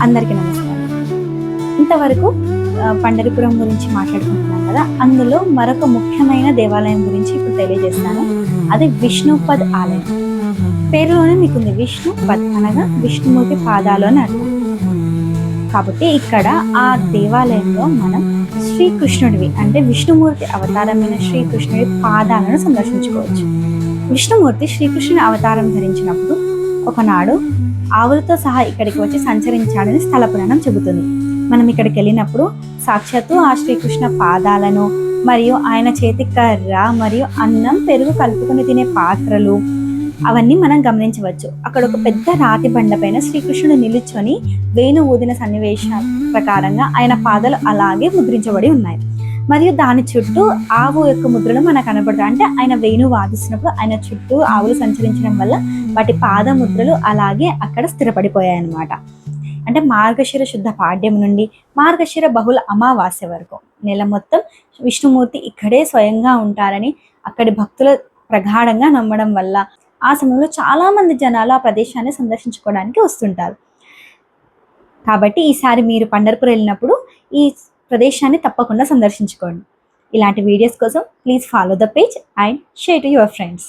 అందరికీ నమస్కారం. ఇంతవరకు పండరిపురం గురించి మాట్లాడుకుంటున్నాం కదా, అందులో మరొక ముఖ్యమైన దేవాలయం గురించి ఇప్పుడు తెలియజేస్తాను. అది విష్ణుపద్ ఆలయం. పేరులోనే మీకుంది విష్ణుపద్ అనగా విష్ణుమూర్తి పాదాలు అని అర్థం. కాబట్టి ఇక్కడ ఆ దేవాలయంలో మనం శ్రీకృష్ణుడివి అంటే విష్ణుమూర్తి అవతారమైన శ్రీకృష్ణుడి పాదాలను సందర్శించుకోవచ్చు. విష్ణుమూర్తి శ్రీకృష్ణుని అవతారం ధరించినప్పుడు ఒకనాడు ఆవులతో సహా ఇక్కడికి వచ్చి సంచరించాడని స్థల పురాణం చెబుతుంది. మనం ఇక్కడికి వెళ్ళినప్పుడు సాక్షాత్తు ఆ శ్రీకృష్ణ పాదాలను మరియు ఆయన చేతి కర్ర మరియు అన్నం పెరుగు కలుపుకొని తినే పాత్రలు అవన్నీ మనం గమనించవచ్చు. అక్కడ ఒక పెద్ద రాతి బండ పైన శ్రీకృష్ణుడు నిలుచొని వేణు ఊదిన సన్నివేశ ప్రకారంగా ఆయన పాదాలు అలాగే ముద్రించబడి ఉన్నాయి. మరియు దాని చుట్టూ ఆవు యొక్క ముద్రలు మనకు కనబడతాయి. అంటే ఆయన వేణు వాదిస్తున్నప్పుడు ఆయన చుట్టూ ఆవులు సంచరించడం వల్ల వాటి పాద ముద్రలు అలాగే అక్కడ స్థిరపడిపోయాయి అన్నమాట. అంటే మార్గశిర శుద్ధ పాడ్యం నుండి మార్గశిర బహుళ అమావాస్య వరకు నెల మొత్తం విష్ణుమూర్తి ఇక్కడే స్వయంగా ఉంటారని అక్కడి భక్తుల ప్రగాఢంగా నమ్మడం వల్ల ఆ సమయంలో చాలా మంది జనాలు ఆ ప్రదేశాన్ని సందర్శించుకోవడానికి వస్తుంటారు. కాబట్టి ఈసారి మీరు పండర్పూర్ వెళ్ళినప్పుడు ఈ ప్రదేశాన్ని తప్పకుండా సందర్శించుకోండి. ఇలాంటి వీడియోస్ కోసం please follow the page and share to your friends.